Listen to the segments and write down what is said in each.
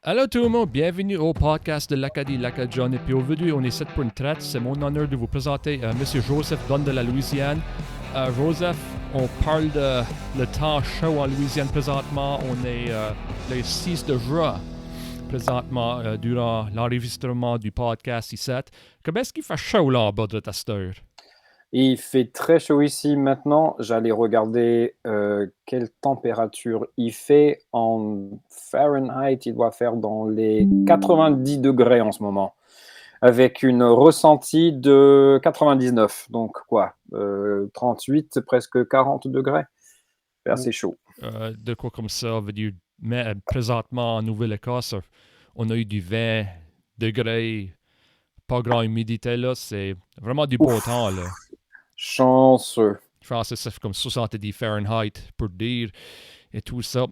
Allô tout le monde, bienvenue au podcast de l'Acadie Lacadjon. Et puis aujourd'hui, on est ici pour une traite. C'est mon honneur de vous présenter Monsieur Joseph Dunn de la Louisiane. Joseph, on parle de le temps chaud en Louisiane présentement. On est le 6 de juin présentement durant l'enregistrement du podcast ici. Comment est-ce qu'il fait chaud là en bas de ta steur? Il fait très chaud ici maintenant. J'allais regarder quelle température il fait en Fahrenheit. Il doit faire dans les 90 degrés en ce moment, avec une ressentie de 99. Donc quoi, 38, presque 40 degrés. C'est assez chaud. De quoi comme ça veut dire, mais présentement en Nouvelle-Écosse, on a eu du 20 degrés, pas grand humidité là, c'est vraiment du beau temps Ouf, là. chanceux. Je pense que c'est comme 70 Fahrenheit pour dire et tout ça.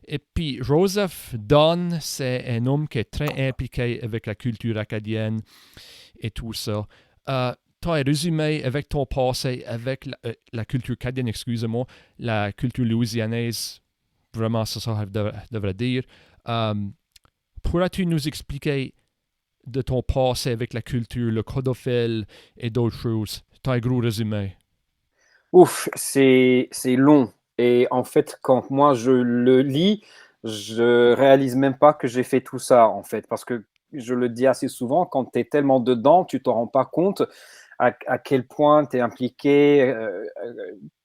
Et puis, Joseph Dunn, c'est un homme qui est très impliqué avec la culture acadienne et tout ça. Tu as un résumé avec ton passé, avec la culture acadienne, excusez-moi, la culture louisianaise, vraiment, c'est ça que je devrais dire. Pourrais-tu nous expliquer de ton passé avec la culture, le codophile et d'autres choses? Tu as un gros résumé. Ouf, c'est long. Et en fait, quand moi je le lis, je réalise même pas que j'ai fait tout ça, en fait. Parce que je le dis assez souvent, quand tu es tellement dedans, tu te rends pas compte à quel point tu es impliqué,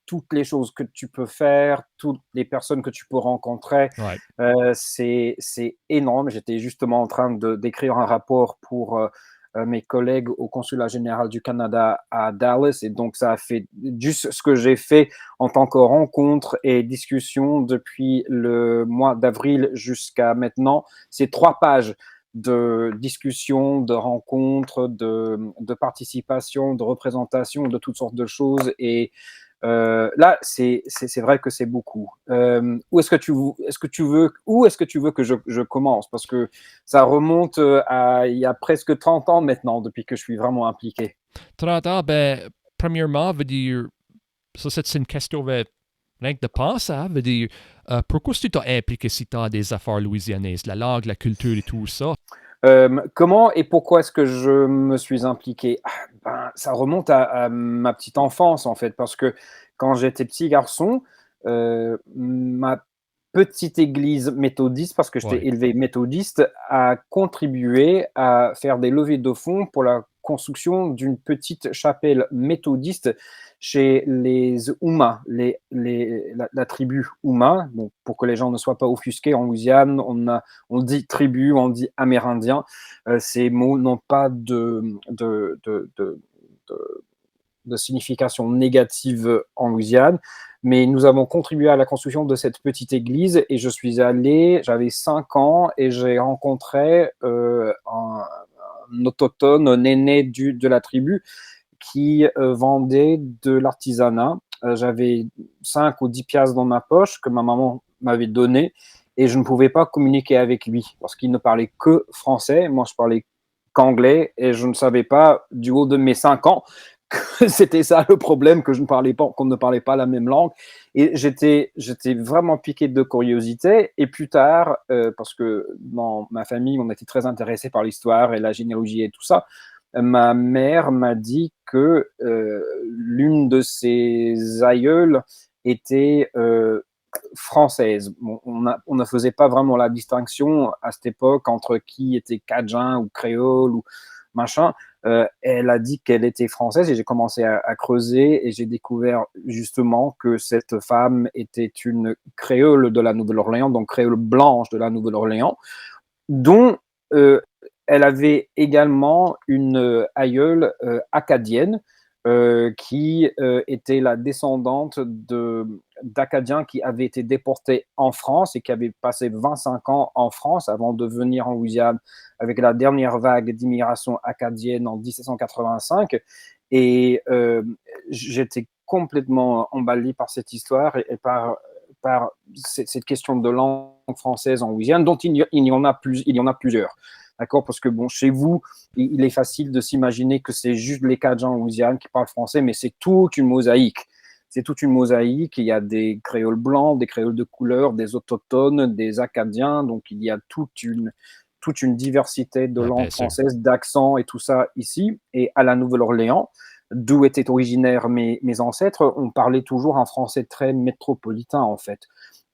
toutes les choses que tu peux faire, toutes les personnes que tu peux rencontrer. Ouais. C'est énorme. J'étais justement en train d'écrire un rapport pour mes collègues au consulat général du Canada à Dallas. Et donc, ça a fait juste ce que j'ai fait en tant que rencontre et discussion depuis le mois d'avril jusqu'à maintenant. C'est 3 pages de discussion, de rencontres, de participation, de représentation, de toutes sortes de choses. Et là, c'est vrai que c'est beaucoup. Où est-ce que tu veux que je commence? Parce que ça remonte à il y a presque 30 ans maintenant, depuis que je suis vraiment impliqué. 30 ans, ben, premièrement, veut dire, ça c'est une question rien que de penser, hein, veut dire, pourquoi tu t'es impliqué si tu as des affaires louisianaises, la langue, la culture et tout ça? Comment et pourquoi est-ce que je me suis impliqué? Ben, ça remonte à ma petite enfance, en fait, parce que quand j'étais petit garçon, ma petite église méthodiste, parce que j'étais Ouais. élevé méthodiste, a contribué à faire des levées de fonds pour la construction d'une petite chapelle méthodiste chez les Houmas, la tribu Houma. Donc, pour que les gens ne soient pas offusqués, en Louisiane, on dit tribu, on dit amérindien. Ces mots n'ont pas de signification négative en Louisiane, mais nous avons contribué à la construction de cette petite église et je suis allé, j'avais 5 ans et j'ai rencontré un autochtone, un aîné de la tribu qui vendait de l'artisanat. J'avais 5 ou 10 piastres dans ma poche que ma maman m'avait donné et je ne pouvais pas communiquer avec lui parce qu'il ne parlait que français. Moi, je parlais qu'anglais et je ne savais pas, du haut de mes 5 ans, que c'était ça le problème, que je ne parlais pas, qu'on ne parlait pas la même langue. Et j'étais vraiment piqué de curiosité. Et plus tard, parce que dans ma famille, on était très intéressé par l'histoire et la généalogie et tout ça, ma mère m'a dit que l'une de ses aïeules était française. Bon, on ne faisait pas vraiment la distinction à cette époque entre qui était cajun ou créole ou machin. Elle a dit qu'elle était française et j'ai commencé à creuser et j'ai découvert justement que cette femme était une créole de la Nouvelle-Orléans, donc créole blanche de la Nouvelle-Orléans, dont elle avait également une aïeule acadienne qui était la descendante d'Acadiens qui avaient été déportés en France et qui avaient passé 25 ans en France avant de venir en Louisiane avec la dernière vague d'immigration acadienne en 1785. Et j'étais complètement emballé par cette histoire et par cette question de langue française en Louisiane, dont il y en a plusieurs. D'accord? Parce que bon, chez vous, il est facile de s'imaginer que c'est juste les Cajuns en Louisiane qui parlent français, mais c'est toute une mosaïque. c'est toute une mosaïque. Il y a des créoles blancs, des créoles de couleur, des autochtones, des acadiens. Donc, il y a toute une diversité de Ah, bien langues sûr. françaises, d'accents et tout ça ici. Et à la Nouvelle-Orléans, d'où étaient originaires mes ancêtres, on parlait toujours un français très métropolitain, en fait.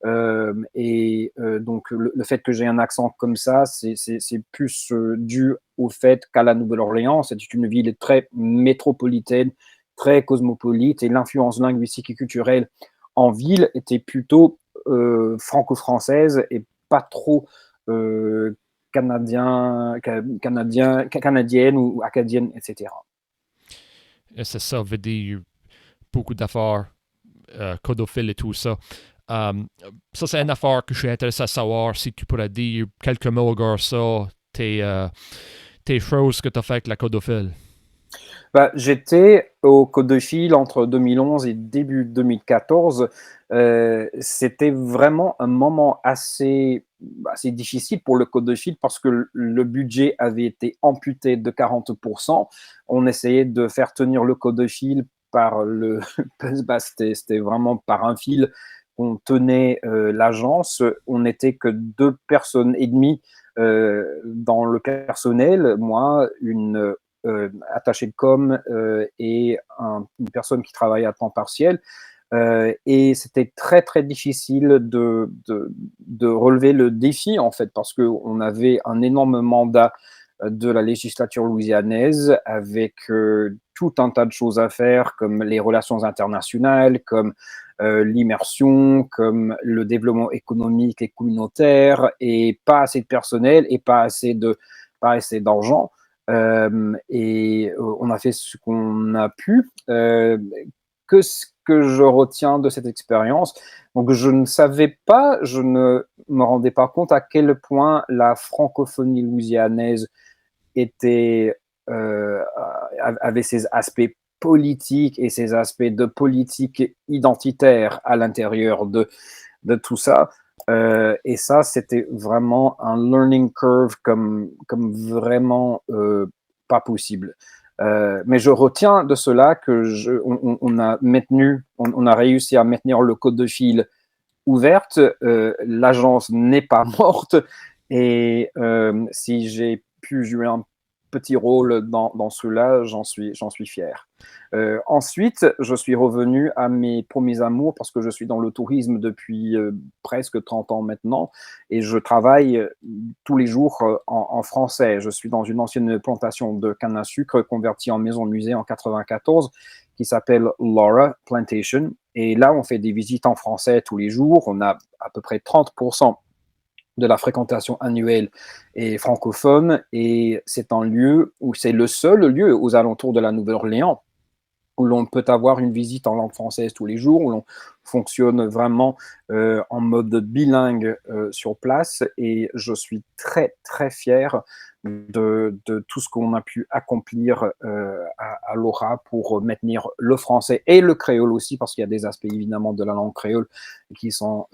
Donc, le fait que j'ai un accent comme ça, c'est plus dû au fait qu'à la Nouvelle-Orléans, c'est une ville très métropolitaine, très cosmopolite, et l'influence linguistique et culturelle en ville était plutôt franco-française et pas trop canadienne ou acadienne, etc. Et c'est ça, veut dire beaucoup d'affaires, codophiles et tout ça. Ça, c'est une affaire que je suis intéressé à savoir si tu pourrais dire quelques mots sur ça, tes choses que tu as fait avec la codophile. Bah, j'étais au Code de Fil entre 2011 et début 2014. C'était vraiment un moment assez difficile pour le Code de Fil parce que le budget avait été amputé de 40%. On essayait de faire tenir le Code de Fil par le. Bah, c'était vraiment par un fil qu'on tenait l'agence. On n'était que 2 personnes et demie dans le personnel. Moi, une attaché de com et une personne qui travaille à temps partiel. Et c'était très très difficile de relever le défi en fait parce qu'on avait un énorme mandat de la législature louisianaise avec tout un tas de choses à faire comme les relations internationales, comme l'immersion, comme le développement économique et communautaire, et pas assez de personnel et pas assez d'argent. On a fait ce qu'on a pu. Que ce que je retiens de cette expérience, donc je ne savais pas, je ne me rendais pas compte à quel point la francophonie louisianaise était, avait ses aspects politiques et ses aspects de politique identitaire à l'intérieur de tout ça. Et ça, c'était vraiment un learning curve comme vraiment pas possible. Mais je retiens de cela que on a réussi à maintenir le code de fil ouverte. L'agence n'est pas morte et si j'ai pu jouer un petit rôle dans cela, j'en suis fier. Ensuite, je suis revenu à mes premiers amours parce que je suis dans le tourisme depuis presque 30 ans maintenant et je travaille tous les jours en français. Je suis dans une ancienne plantation de canne à sucre convertie en maison musée en 94 qui s'appelle Laura Plantation. Et là, on fait des visites en français tous les jours. On a à peu près 30% de la fréquentation annuelle est francophone et c'est un lieu où c'est le seul lieu aux alentours de la Nouvelle-Orléans où l'on peut avoir une visite en langue française tous les jours, où l'on fonctionne vraiment en mode bilingue sur place. Et je suis très, très fier de tout ce qu'on a pu accomplir à l'ORA pour maintenir le français et le créole aussi, parce qu'il y a des aspects évidemment de la langue créole qui sont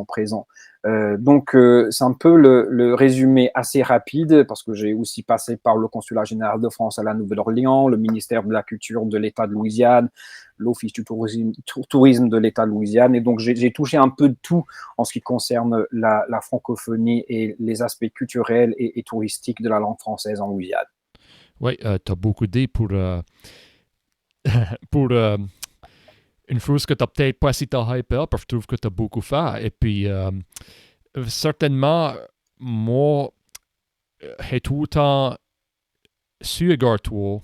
présents. C'est un peu le résumé assez rapide, parce que j'ai aussi passé par le Consulat général de France à la Nouvelle-Orléans, le ministère de la Culture de l'État de Louisiane, l'Office du tourisme de l'État de Louisiane. Et donc, j'ai touché un peu de tout en ce qui concerne la francophonie et les aspects culturels et touristiques de la langue française en Louisiane. Oui, tu as beaucoup dit pour une chose que tu n'as peut-être pas si t'as hype up, parce que je trouve que tu as beaucoup fait. Et puis, certainement, moi, j'ai tout le temps su, toi,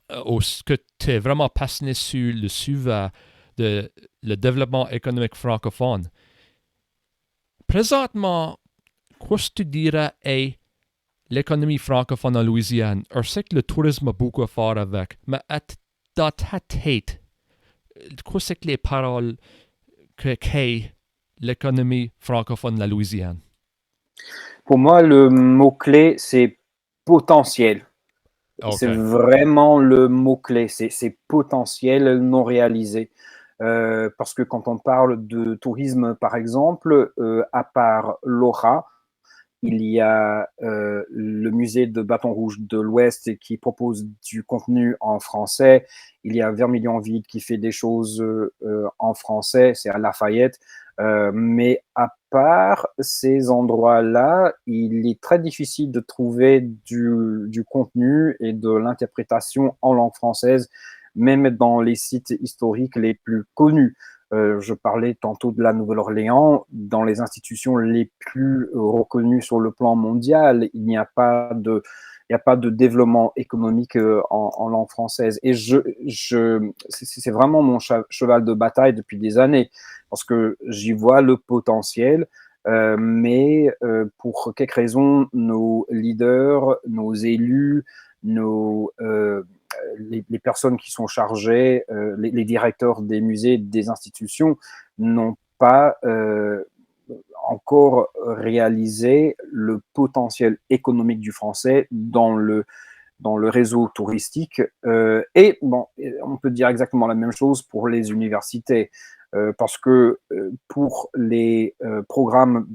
que tu es vraiment passionné sur le sujet de le développement économique francophone. Présentement, qu'est-ce que tu dirais est l'économie francophone en Louisiane? Je sais que le tourisme a beaucoup à faire avec, mais dans ta tête, qu'est-ce que les paroles qu'est l'économie francophone de la Louisiane? Pour moi, le mot-clé, c'est potentiel. C'est OK. vraiment le mot-clé, c'est potentiel non réalisé. Parce que quand on parle de tourisme, par exemple, à part l'Aura, il y a le musée de Bâton Rouge de l'Ouest qui propose du contenu en français. Il y a Vermilion Vide qui fait des choses en français, c'est à Lafayette. Mais à part ces endroits-là, il est très difficile de trouver du contenu et de l'interprétation en langue française, même dans les sites historiques les plus connus. Je parlais tantôt de la Nouvelle-Orléans. Dans les institutions les plus reconnues sur le plan mondial, il n'y a pas de développement économique en langue française. Et c'est vraiment mon cheval de bataille depuis des années, parce que j'y vois le potentiel, mais pour quelques raisons, nos leaders, nos élus, les personnes qui sont chargées, les directeurs des musées, des institutions, n'ont pas encore réalisé le potentiel économique du français dans le réseau touristique. Et bon, on peut dire exactement la même chose pour les universités, parce que pour les programmes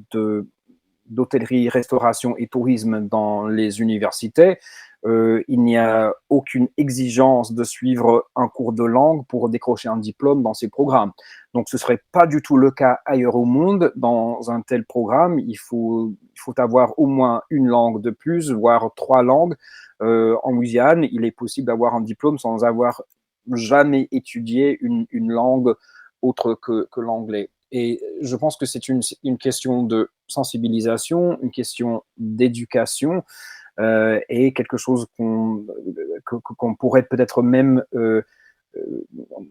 d'hôtellerie, restauration et tourisme dans les universités, il n'y a aucune exigence de suivre un cours de langue pour décrocher un diplôme dans ces programmes. Donc, ce ne serait pas du tout le cas ailleurs au monde. Dans un tel programme, il faut avoir au moins une langue de plus, voire 3 langues. En Louisiane, il est possible d'avoir un diplôme sans avoir jamais étudié une langue autre que l'anglais. Et je pense que c'est une question de sensibilisation, une question d'éducation, et quelque chose qu'on pourrait peut-être même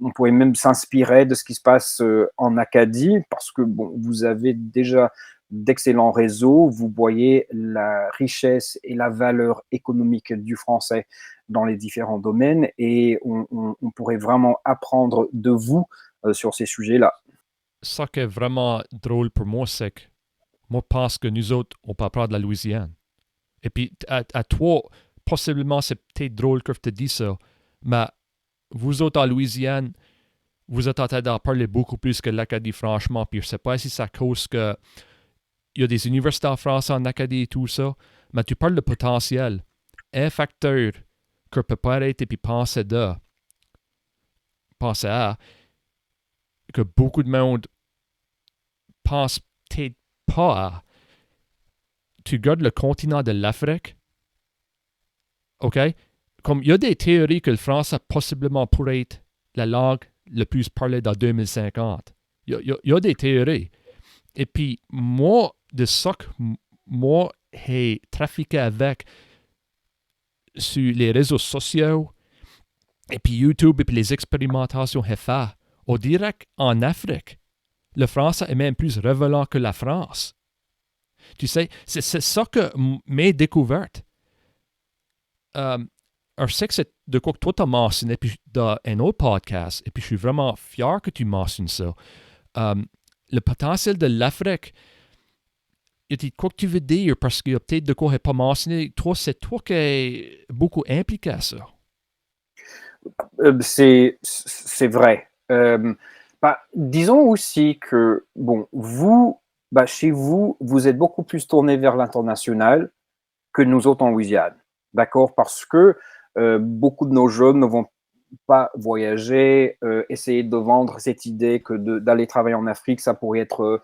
on pourrait même s'inspirer de ce qui se passe en Acadie, parce que bon, vous avez déjà d'excellents réseaux, vous voyez la richesse et la valeur économique du français dans les différents domaines, et on pourrait vraiment apprendre de vous sur ces sujets-là. Ça qui est vraiment drôle pour moi, c'est que moi, je pense que nous autres, on peut apprendre de la Louisiane. Et puis, à toi, possiblement, c'est peut-être drôle que je te dis ça, mais vous autres en Louisiane, vous êtes en train d'en parler beaucoup plus que l'Acadie, franchement. Puis je sais pas si c'est à cause que il y a des universités en France, en Acadie et tout ça, mais tu parles de potentiel. Un facteur que peut pas arrêter puis penser à, que beaucoup de monde pense peut-être pas à. Tu regardes le continent de l'Afrique, OK? Comme il y a des théories que le français possiblement pourrait être la langue le plus parlée dans 2050. Il y a des théories. Et puis, moi, de ça que moi, j'ai trafiqué avec sur les réseaux sociaux, et puis YouTube, et puis les expérimentations j'ai faites, on dirait qu'en Afrique, le français est même plus révélant que la France. Tu sais, c'est ça que mes découvertes. Je sais que c'est de quoi que toi t'as mentionné puis dans un autre podcast, et puis je suis vraiment fier que tu mentionnes ça. Le potentiel de l'Afrique, il y a quoi que tu veux dire, parce qu'il y a peut-être de quoi je n'ai pas mentionné. Toi, c'est toi qui es beaucoup impliqué à ça. C'est vrai. Disons aussi que, bon, chez vous, vous êtes beaucoup plus tourné vers l'international que nous autres en Louisiane. D'accord? Parce que beaucoup de nos jeunes ne vont pas voyager, essayer de vendre cette idée que d'aller travailler en Afrique, ça pourrait être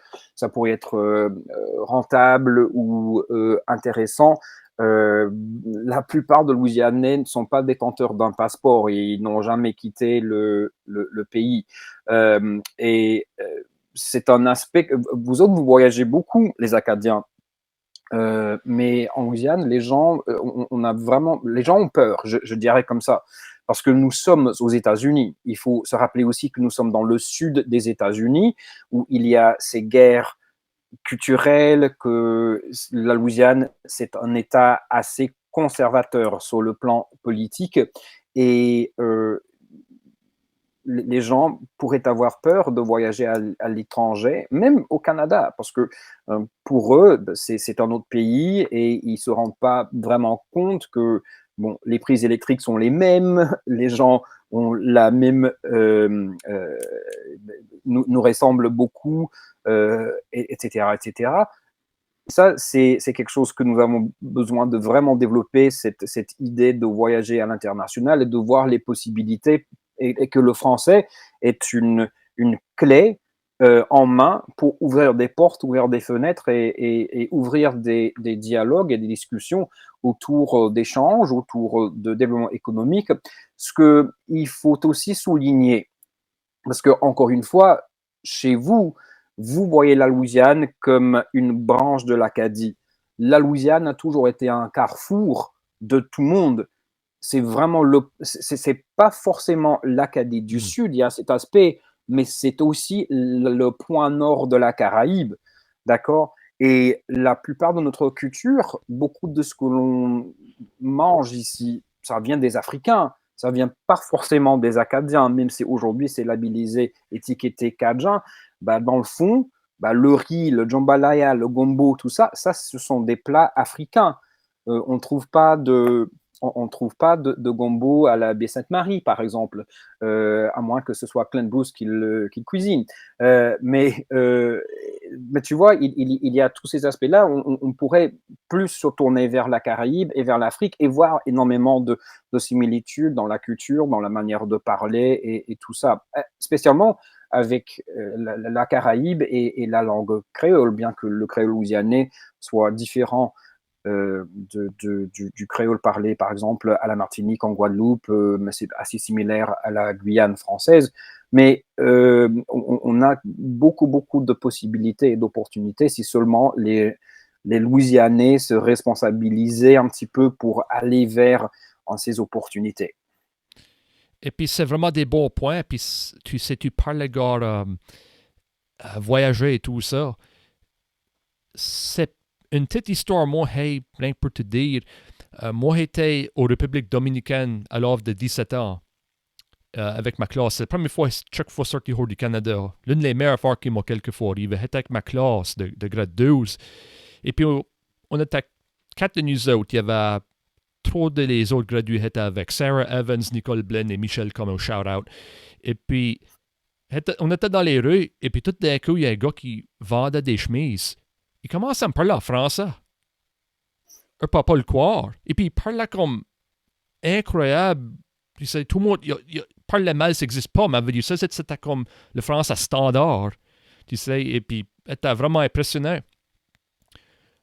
rentable ou intéressant. La plupart de Louisianais ne sont pas détenteurs d'un passeport et ils n'ont jamais quitté le pays. Et c'est un aspect que vous autres, vous voyagez beaucoup, les Acadiens. Mais en Louisiane, les gens, les gens ont peur, je dirais comme ça, parce que nous sommes aux États-Unis. Il faut se rappeler aussi que nous sommes dans le sud des États-Unis, où il y a ces guerres culturelles, que la Louisiane, c'est un État assez conservateur sur le plan politique, et les gens pourraient avoir peur de voyager à l'étranger, même au Canada, parce que pour eux, c'est un autre pays et ils ne se rendent pas vraiment compte que bon, les prises électriques sont les mêmes, les gens ont la même, nous ressemblent beaucoup, etc., etc. Ça, c'est quelque chose que nous avons besoin de vraiment développer, cette idée de voyager à l'international et de voir les possibilités et que le français est une clé en main pour ouvrir des portes, ouvrir des fenêtres et ouvrir des dialogues et des discussions autour d'échanges, autour de développement économique. Ce qu'il faut aussi souligner, parce que, encore une fois, chez vous, vous voyez la Louisiane comme une branche de l'Acadie. La Louisiane a toujours été un carrefour de tout le monde. C'est vraiment c'est pas forcément l'Acadie du Hmm. Sud, il y a cet aspect, mais c'est aussi le point nord de la Caraïbe, d'accord? Et la plupart de notre culture, beaucoup de ce que l'on mange ici, ça vient des Africains, ça vient pas forcément des Acadiens, même si aujourd'hui c'est labellisé, étiqueté Cajun. Bah, dans le fond, bah, le riz, le jambalaya, le gombo, tout ça, ce sont des plats africains. On ne trouve pas on trouve pas de gombo à la baie Sainte-Marie, par exemple, à moins que ce soit Clint Bruce qui le cuisine. Mais tu vois, il y a tous ces aspects-là. On pourrait plus se tourner vers la Caraïbe et vers l'Afrique et voir énormément de similitudes dans la culture, dans la manière de parler et tout ça. Spécialement avec la Caraïbe et la langue créole, bien que le créole louisianais soit différent du créole parlé, par exemple, à la Martinique, en Guadeloupe, mais c'est assez similaire à la Guyane française. Mais on a beaucoup, beaucoup de possibilités et d'opportunités si seulement les Louisianais se responsabilisaient un petit peu pour aller vers ces opportunités. Et puis, c'est vraiment des bons points. Puis, tu sais, tu parles, gars, voyager et tout ça. C'est une petite histoire, moi, hey, rien pour te dire. Moi, j'étais aux République dominicaine à l'âge de 17 ans avec ma classe. C'est la première fois, chaque fois sorti hors du Canada. L'une des meilleures fois qui m'a quelquefois arrivé. J'étais avec ma classe de grade 12. Et puis, on était quatre de nous autres. Il y avait trois de les autres gradués étaient avec Sarah Evans, Nicole Blaine et Michel comme un shout-out. Et puis, on était dans les rues, et puis tout d'un coup, il y a un gars qui vendait des chemises. Il commence à me parler en français. Je peux pas le croire. Et puis, il parlait comme incroyable. Puis, c'est tout le monde, il parlait mal, ça n'existe pas, mais ça, c'était comme le français standard. Tu sais, et puis, c'était vraiment impressionnant.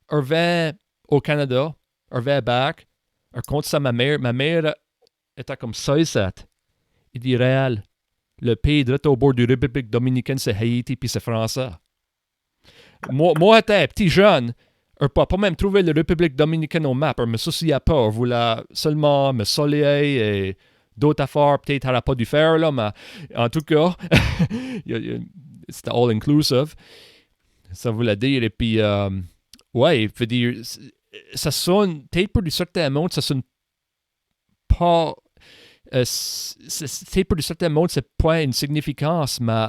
Je reviens au Canada, je reviens back, je compte ça à ma mère. Ma mère était comme 16-7. Il dit réel. Le pays direct au bord du République dominicaine, c'est Haïti, puis c'est français. Moi, j'étais petit jeune. Je peux pas même trouver la République dominicaine au map. Je me souciais pas. Je voulais seulement me soleil et d'autres affaires. Peut-être j'aurais pas dû faire, là, mais en tout cas, c'était all inclusive. Ça voulait dire. Et puis, ouais, il veut dire, ça sonne, peut-être pour du certain monde, ça sonne pas. C'est pour du certain monde, c'est pas une significance, mais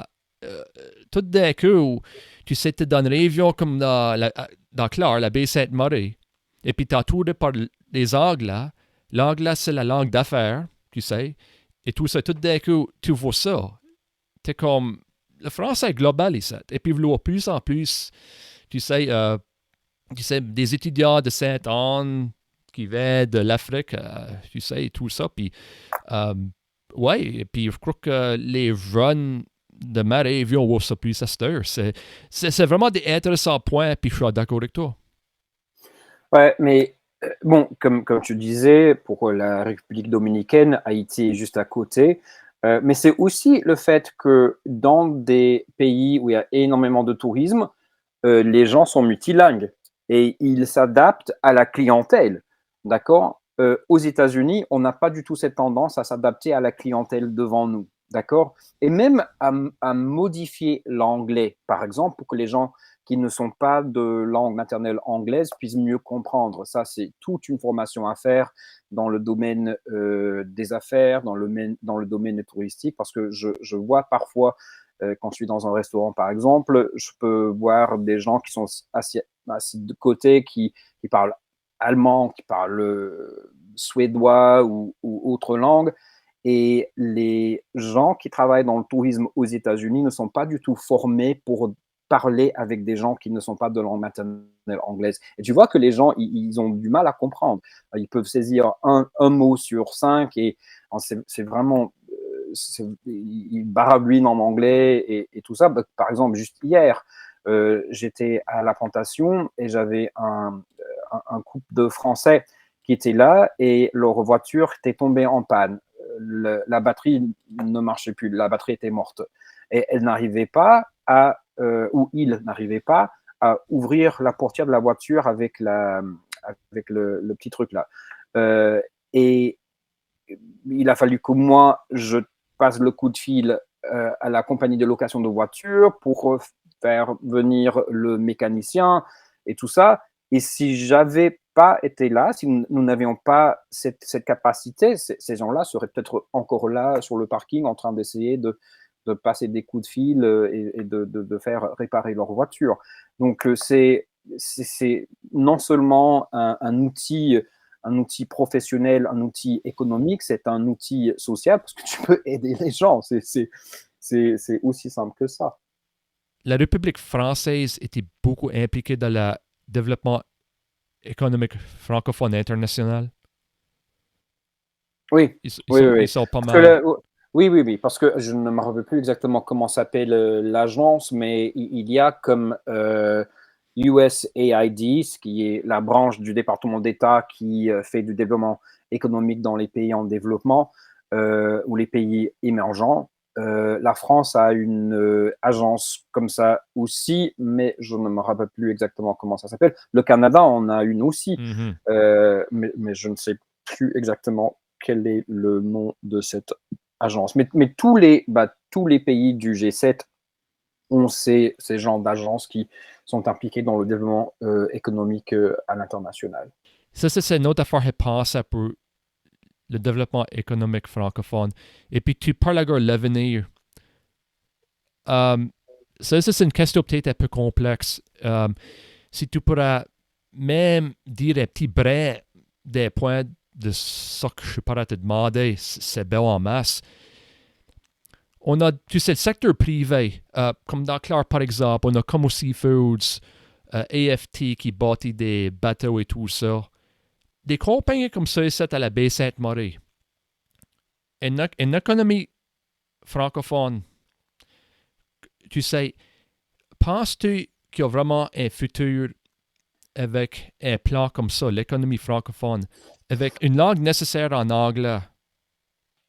tout d'un coup, tu sais, tu es dans une région comme dans Clare, la baie Sainte-Marie, et puis tu es entouré par les Anglais. L'anglais, c'est la langue d'affaires, tu sais, et tout ça, tout d'un coup, tu vois ça. Tu es comme, le français est global ici, et puis il plus en plus, tu sais, des étudiants de Sainte-Anne qui viennent de l'Afrique, tu sais, et tout ça, puis ouais, et puis je crois que les jeunes de ma région voient ça plus à cette heure. C'est vraiment des intéressants points, puis je suis d'accord avec toi. Ouais, mais bon, comme tu disais, pour la République dominicaine, Haïti est juste à côté. Mais c'est aussi le fait que dans des pays où il y a énormément de tourisme, les gens sont multilingues et ils s'adaptent à la clientèle. D'accord? Aux États-Unis, on n'a pas du tout cette tendance à s'adapter à la clientèle devant nous. D'accord? Et même à modifier l'anglais, par exemple, pour que les gens qui ne sont pas de langue maternelle anglaise puissent mieux comprendre. Ça, c'est toute une formation à faire dans le domaine des affaires, dans le domaine touristique, parce que je vois parfois quand je suis dans un restaurant, par exemple, je peux voir des gens qui sont assis de côté, qui parlent allemand, qui parlent suédois ou autre langue. Et les gens qui travaillent dans le tourisme aux États-Unis ne sont pas du tout formés pour parler avec des gens qui ne sont pas de langue maternelle anglaise. Et tu vois que les gens, ils ont du mal à comprendre. Ils peuvent saisir un mot sur 5 et c'est vraiment, ils baragouinent en anglais et tout ça. Par exemple, juste hier, j'étais à la plantation et j'avais un couple de Français qui étaient là et leur voiture était tombée en panne. La batterie ne marchait plus, la batterie était morte. Et elle n'arrivait pas ou il n'arrivait pas à ouvrir la portière de la voiture avec le petit truc là. Et il a fallu que moi, je passe le coup de fil à la compagnie de location de voitures pour faire venir le mécanicien et tout ça. Et si j'avais pas été là, si nous n'avions pas cette capacité, ces gens-là seraient peut-être encore là sur le parking en train d'essayer de passer des coups de fil et de faire réparer leur voiture. Donc c'est non seulement un outil professionnel, un outil économique, c'est un outil social parce que tu peux aider les gens. C'est aussi simple que ça. La République française était beaucoup impliquée dans le développement économique francophone international. Oui, Ils, ils oui, sont, oui. ils sont pas Parce que mal. oui, parce que je ne me rappelle plus exactement comment s'appelle l'agence, mais il y a comme USAID, ce qui est la branche du département d'État qui fait du développement économique dans les pays en développement ou les pays émergents. La France a une agence comme ça aussi, mais je ne me rappelle plus exactement comment ça s'appelle. Le Canada en a une aussi, Mhm. mais je ne sais plus exactement quel est le nom de cette agence. Mais tous les pays du G7 ont ces genres d'agences qui sont impliquées dans le développement économique à l'international. Ça, c'est une autre affaire à penser pour le développement économique francophone. Et puis, tu parles de l'avenir. Ça, c'est une question peut-être un peu complexe. Si tu pourrais même dire un petit brin des points de ce que je pourrais te demander, c'est bien en masse. On a, tu sais, le secteur privé, comme dans Claire par exemple, on a Como Seafoods, AFT qui bâtit des bateaux et tout ça. Des compagnies comme ça, c'est à la baie Sainte-Marie. Une économie francophone, tu sais, penses-tu qu'il y a vraiment un futur avec un plan comme ça, l'économie francophone, avec une langue nécessaire en anglais?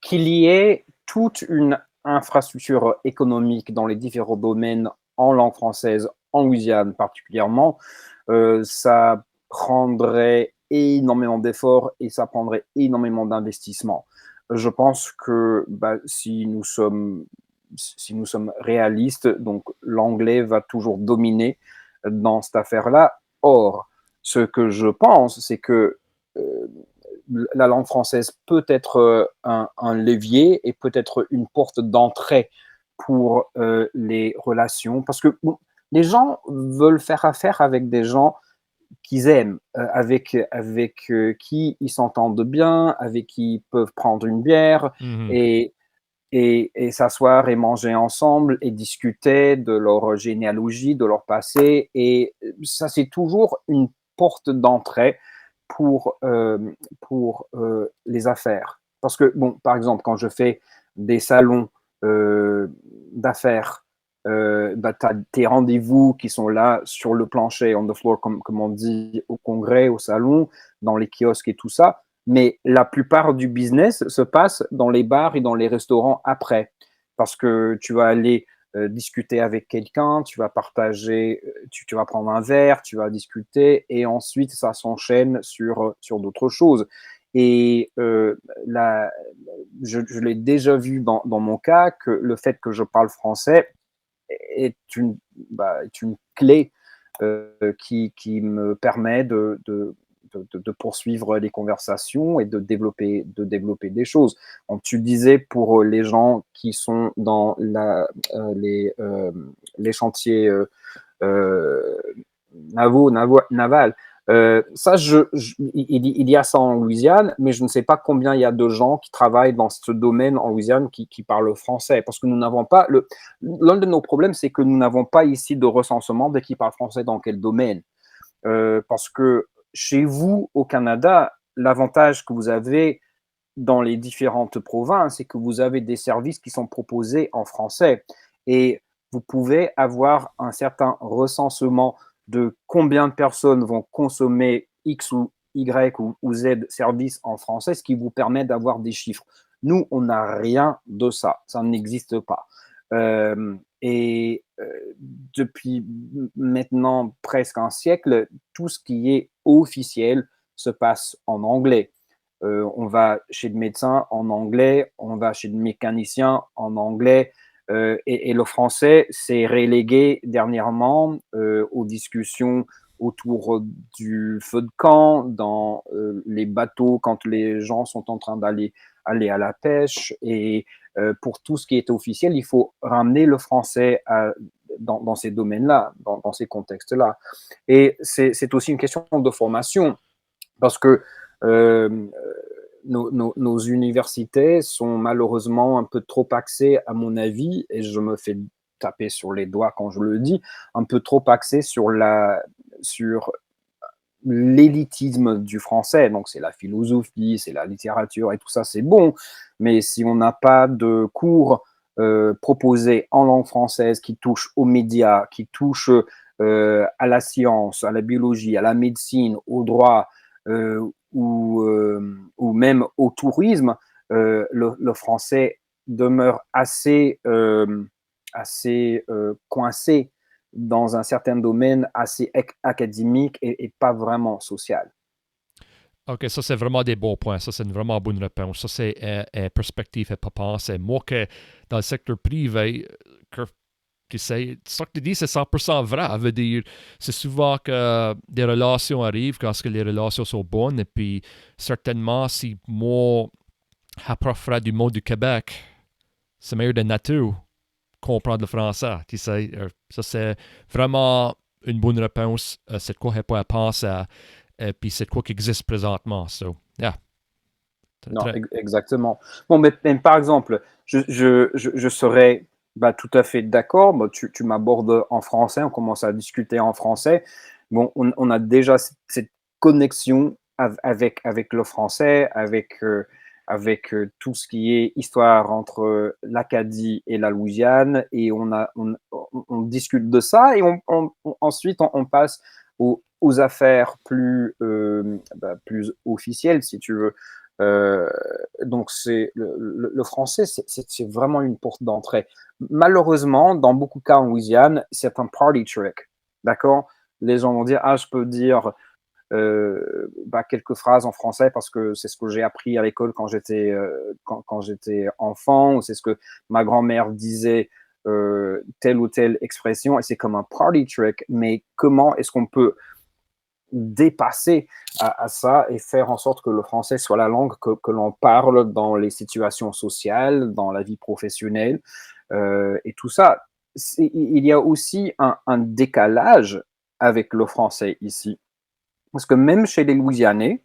Qu'il y ait toute une infrastructure économique dans les différents domaines en langue française, en Guyane particulièrement, ça prendrait énormément d'efforts et ça prendrait énormément d'investissements. Je pense que si nous sommes réalistes, donc l'anglais va toujours dominer dans cette affaire-là. Or, ce que je pense, c'est que la langue française peut être un levier et peut être une porte d'entrée pour les relations. Parce que les gens veulent faire affaire avec des gens qu'ils aiment, avec qui ils s'entendent bien, avec qui ils peuvent prendre une bière Mhm. et s'asseoir et manger ensemble et discuter de leur généalogie, de leur passé. Et ça, c'est toujours une porte d'entrée pour les affaires. Parce que, bon, par exemple, quand je fais des salons d'affaires, tu as tes rendez-vous qui sont là sur le plancher, on the floor, comme on dit au congrès, au salon, dans les kiosques et tout ça. Mais la plupart du business se passe dans les bars et dans les restaurants après. Parce que tu vas aller discuter avec quelqu'un, tu vas partager, tu vas prendre un verre, tu vas discuter, et ensuite ça s'enchaîne sur d'autres choses. Et je l'ai déjà vu dans mon cas, que le fait que je parle français est est une clé qui me permet de poursuivre les conversations et de développer des choses. Donc, tu disais pour les gens qui sont dans les chantiers navals, Il y a ça en Louisiane, mais je ne sais pas combien il y a de gens qui travaillent dans ce domaine en Louisiane qui parlent français, parce que nous n'avons pas l'un de nos problèmes, c'est que nous n'avons pas ici de recensement de qui parle français dans quel domaine. Parce que chez vous, au Canada, l'avantage que vous avez dans les différentes provinces, c'est que vous avez des services qui sont proposés en français et vous pouvez avoir un certain recensement de combien de personnes vont consommer X ou Y ou Z services en français, ce qui vous permet d'avoir des chiffres. Nous, on n'a rien de ça. Ça n'existe pas. Et depuis maintenant presque un siècle, tout ce qui est officiel se passe en anglais. On va chez le médecin en anglais, on va chez le mécanicien en anglais, et le français s'est relégué dernièrement aux discussions autour du feu de camp, dans les bateaux quand les gens sont en train d'aller à la pêche. Et pour tout ce qui est officiel, il faut ramener le français dans ces domaines-là, dans ces contextes-là. Et c'est aussi une question de formation, parce que nos universités sont malheureusement un peu trop axées, à mon avis, et je me fais taper sur les doigts quand je le dis, un peu trop axées sur l'élitisme du français. Donc c'est la philosophie, c'est la littérature et tout ça, c'est bon, mais si on n'a pas de cours proposés en langue française qui touchent aux médias, qui touchent à la science, à la biologie, à la médecine, au droit, ou même au tourisme, le français demeure assez coincé dans un certain domaine assez académique et pas vraiment social. OK, ça, c'est vraiment des bons points. Ça, c'est une vraiment bonne réponse. Ça, c'est une perspective à pas penser. Moi, que dans le secteur privé, ce que tu dis, c'est 100% vrai. Ça veut dire, c'est souvent que des relations arrivent quand les relations sont bonnes. Et puis, certainement, si moi, approcherais du monde du Québec, c'est meilleur de nature comprendre le français. Tu sais, ça, c'est vraiment une bonne réponse. C'est de quoi il pas à penser. Puis c'est de quoi qui existe présentement. So, yeah. Non, exactement. Bon, mais par exemple, je serais tout à fait d'accord. Bon, tu m'abordes en français, on commence à discuter en français. Bon, on a déjà cette connexion avec le français, avec tout ce qui est histoire entre l'Acadie et la Louisiane, et on discute de ça, et ensuite on passe aux affaires plus officielles, si tu veux. Donc c'est le français, c'est vraiment une porte d'entrée. Malheureusement, dans beaucoup de cas en Louisiane, c'est un party trick. D'accord? Les gens vont dire, ah, je peux dire quelques phrases en français parce que c'est ce que j'ai appris à l'école quand j'étais enfant, ou c'est ce que ma grand-mère disait, telle ou telle expression, et c'est comme un party trick. Mais comment est-ce qu'on peut dépasser à ça et faire en sorte que le français soit la langue que l'on parle dans les situations sociales, dans la vie professionnelle, et tout ça. Il y a aussi un décalage avec le français ici. Parce que même chez les Louisianais,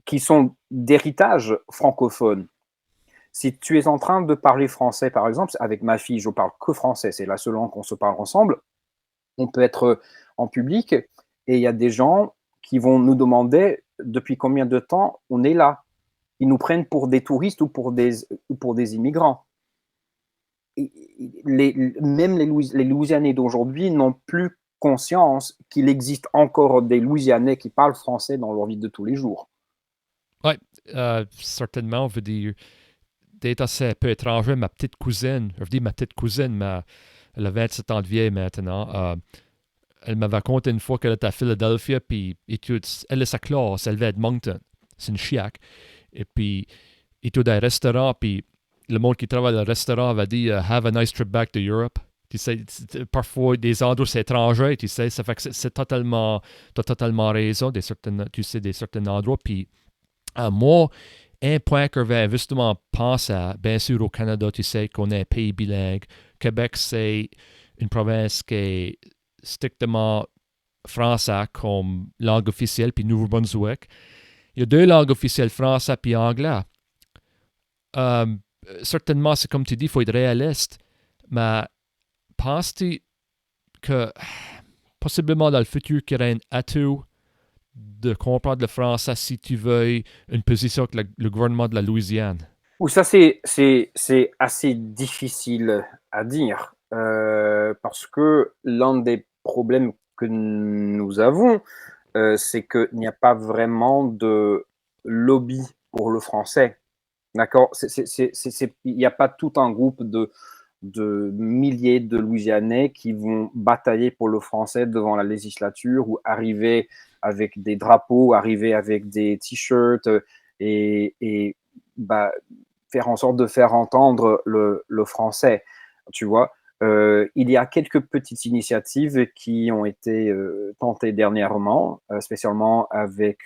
qui sont d'héritage francophone, si tu es en train de parler français, par exemple, avec ma fille, je parle que français, c'est la seule langue qu'on se parle ensemble, on peut être en public et il y a des gens qui vont nous demander depuis combien de temps on est là. Ils nous prennent pour des touristes ou pour des immigrants. Même les Louisianais d'aujourd'hui n'ont plus conscience qu'il existe encore des Louisianais qui parlent français dans leur vie de tous les jours. Oui, certainement. Je veux dire, d'être assez peu étranger, ma petite cousine, je veux dire ma petite cousine, elle a 27 ans de vieille maintenant. Elle m'avait raconté une fois qu'elle était à Philadelphie, puis elle et sa classe, elle vient à Edmonton. C'est une chiac. Et puis, il était dans un restaurant, puis le monde qui travaille dans le restaurant va dire Have a nice trip back to Europe. Tu sais, parfois, des endroits, c'est étranger, tu sais, ça fait que c'est totalement, t'as totalement raison, des certains endroits. Puis, moi, un point que je vais justement penser à, bien sûr, au Canada, tu sais, qu'on est un pays bilingue. Québec, c'est une province qui est strictement français comme langue officielle, puis Nouveau-Brunswick. Il y a 2 langues officielles, français puis anglais. Euh, Certainement, c'est comme tu dis, il faut être réaliste. Mais penses-tu que possiblement dans le futur, qu'il y aurait un atout de comprendre le français si tu veux une position avec le gouvernement de la Louisiane? Ou ça, c'est assez difficile à dire parce que l'un des problèmes que nous avons, c'est qu'il n'y a pas vraiment de lobby pour le français. D'accord? Il n'y a pas tout un groupe de milliers de Louisianais qui vont batailler pour le français devant la législature ou arriver avec des drapeaux, arriver avec des t-shirts et bah, faire en sorte de faire entendre le français, tu vois. Il y a quelques petites initiatives qui ont été tentées dernièrement, spécialement avec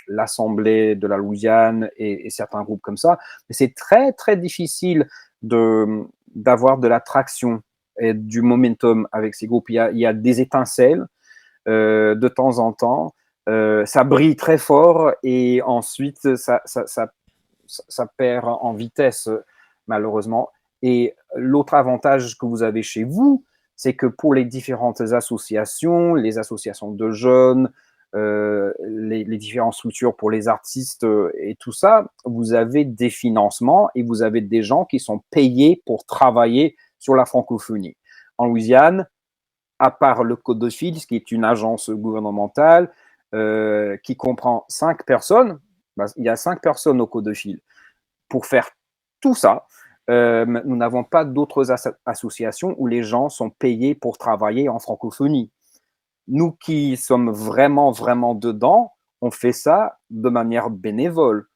l'Assemblée de la Louisiane et certains groupes comme ça. Mais c'est très, très difficile d'avoir de l'attraction et du momentum avec ces groupes. Il y a des étincelles de temps en temps. Ça brille très fort et ensuite ça perd en vitesse, malheureusement. Et l'autre avantage que vous avez chez vous, c'est que pour les différentes associations, les associations de jeunes, les différentes structures pour les artistes et tout ça, vous avez des financements et vous avez des gens qui sont payés pour travailler sur la francophonie. En Louisiane, à part le Code de Fils, qui est une agence gouvernementale qui comprend 5 personnes, il y a 5 personnes au Code de Fil. Pour faire tout ça, nous n'avons pas d'autres associations où les gens sont payés pour travailler en francophonie. Nous qui sommes vraiment, vraiment dedans, on fait ça de manière bénévole.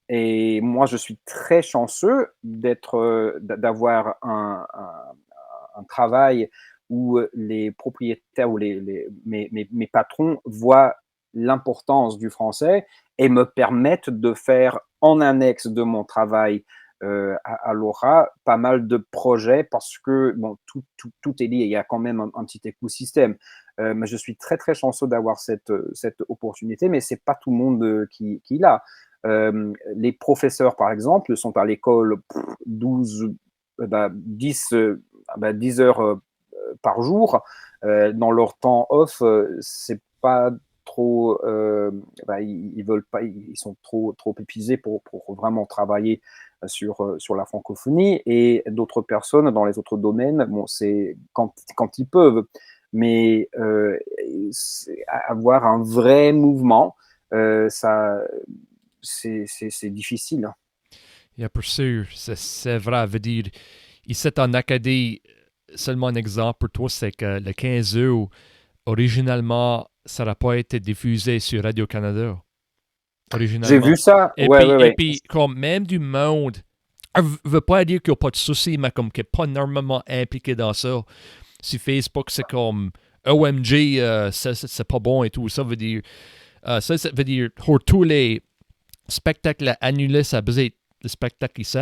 Et moi, je suis très chanceux d'avoir un travail où les propriétaires ou mes patrons voient l'importance du français et me permettent de faire en annexe de mon travail à l'Aura pas mal de projets parce que bon, tout est lié, il y a quand même un petit écosystème. Mais je suis très très chanceux d'avoir cette opportunité, mais c'est pas tout le monde qui l'a. Les professeurs, par exemple, sont à l'école 10 heures par jour. Dans leur temps off, c'est pas trop, ils veulent pas, ils sont trop épuisés pour vraiment travailler sur la francophonie. Et d'autres personnes dans les autres domaines, bon, c'est quand ils peuvent, mais avoir un vrai mouvement, ça, c'est difficile. Yeah, pour sûr, c'est vrai. Veut dire, ici en Acadie, seulement un exemple pour toi, c'est que le 15 août, originalement, ça n'a pas été diffusé sur Radio-Canada. J'ai Originalement. vu ça, Et puis, comme même du monde, je ne veux pas dire qu'il n'y a pas de souci, mais comme qu'il n'est pas normalement impliqué dans ça. Sur Facebook, c'est comme OMG, c'est pas bon et tout. Ça veut dire, pour tous les spectacles annulés, ça faisait le spectacle ici.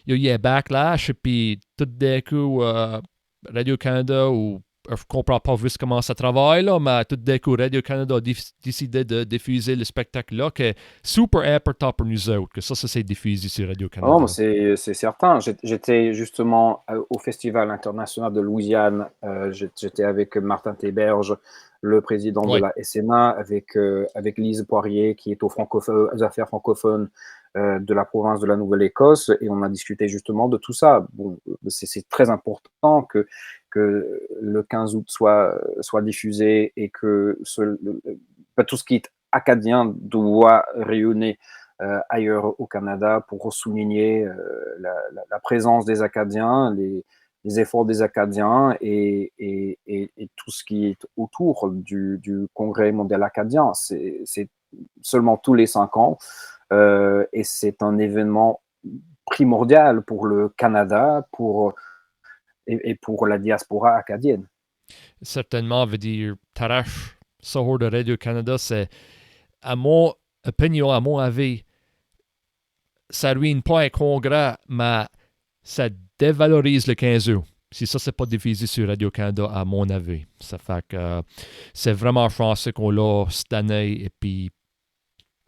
Il y a eu un backlash, et puis tout d'un coup, Radio-Canada, ou je ne comprends pas juste comment ça travaille, là, mais tout d'un coup, Radio-Canada a décidé de diffuser le spectacle-là, qui est super important pour nous autres, que ça s'est diffusé sur Radio-Canada. Oh, c'est certain. J'étais justement au Festival international de Louisiane. J'étais avec Martin Théberge, le président de la SMA, avec Lise Poirier, qui est aux affaires francophones de la province de la Nouvelle-Écosse, et on a discuté justement de tout ça. Bon, c'est très important que le 15 août soit diffusé et que tout ce qui est acadien doit rayonner ailleurs au Canada pour souligner la présence des Acadiens, les efforts des Acadiens et tout ce qui est autour du Congrès mondial acadien. C'est seulement tous les 5 ans et c'est un événement primordial pour le Canada et pour la diaspora acadienne. Certainement, veut dire, Tarash, Sahor de Radio-Canada, c'est, à mon opinion, à mon avis, ça ruine pas un congrès, mais ça dévalorise le 15 août. Si ça, c'est pas diffusé sur Radio-Canada, à mon avis. Ça fait que c'est vraiment français qu'on l'a cette année. Et puis,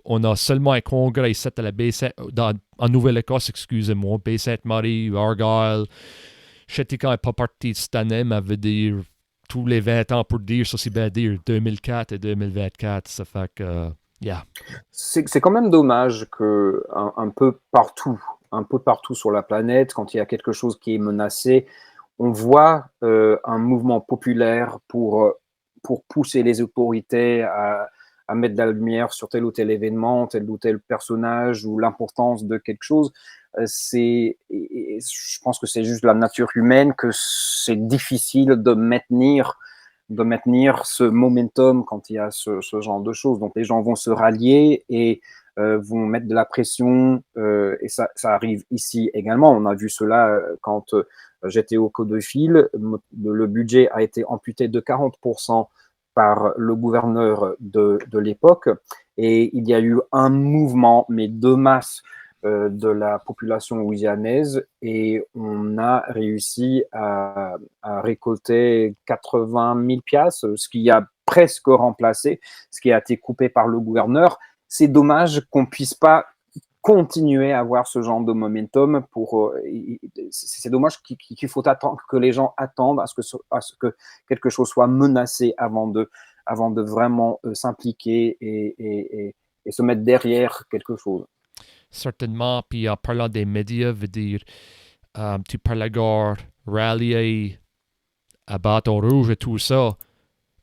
on a seulement un congrès ici à la en Nouvelle-Écosse, excusez-moi, Baie-Sainte-Marie, Argyle. Chéticamp n'est pas parti cette année, mais veut dire tous les 20 ans pour dire, ça c'est bien dire 2004 et 2024. Ça fait que, yeah. C'est quand même dommage que un peu partout sur la planète, quand il y a quelque chose qui est menacé, on voit un mouvement populaire pour pousser les autorités à mettre de la lumière sur tel ou tel événement, tel ou tel personnage ou l'importance de quelque chose. Je pense que c'est juste la nature humaine que c'est difficile de maintenir ce momentum quand il y a ce genre de choses. Donc les gens vont se rallier et vont mettre de la pression et ça arrive ici également. On a vu cela quand j'étais au Code de Fil, le budget a été amputé de 40% par le gouverneur de l'époque et il y a eu un mouvement, mais de masse, de la population louisianaise et on a réussi à récolter 80 000 piastres, ce qui a presque remplacé ce qui a été coupé par le gouverneur. C'est dommage qu'on puisse pas continuer à avoir ce genre de momentum c'est dommage qu'il faut attendre que les gens attendent à ce que quelque chose soit menacé avant de vraiment s'impliquer et se mettre derrière quelque chose. Certainement, puis en parlant des médias, veut dire, tu parles encore rallier à bâton rouge et tout ça.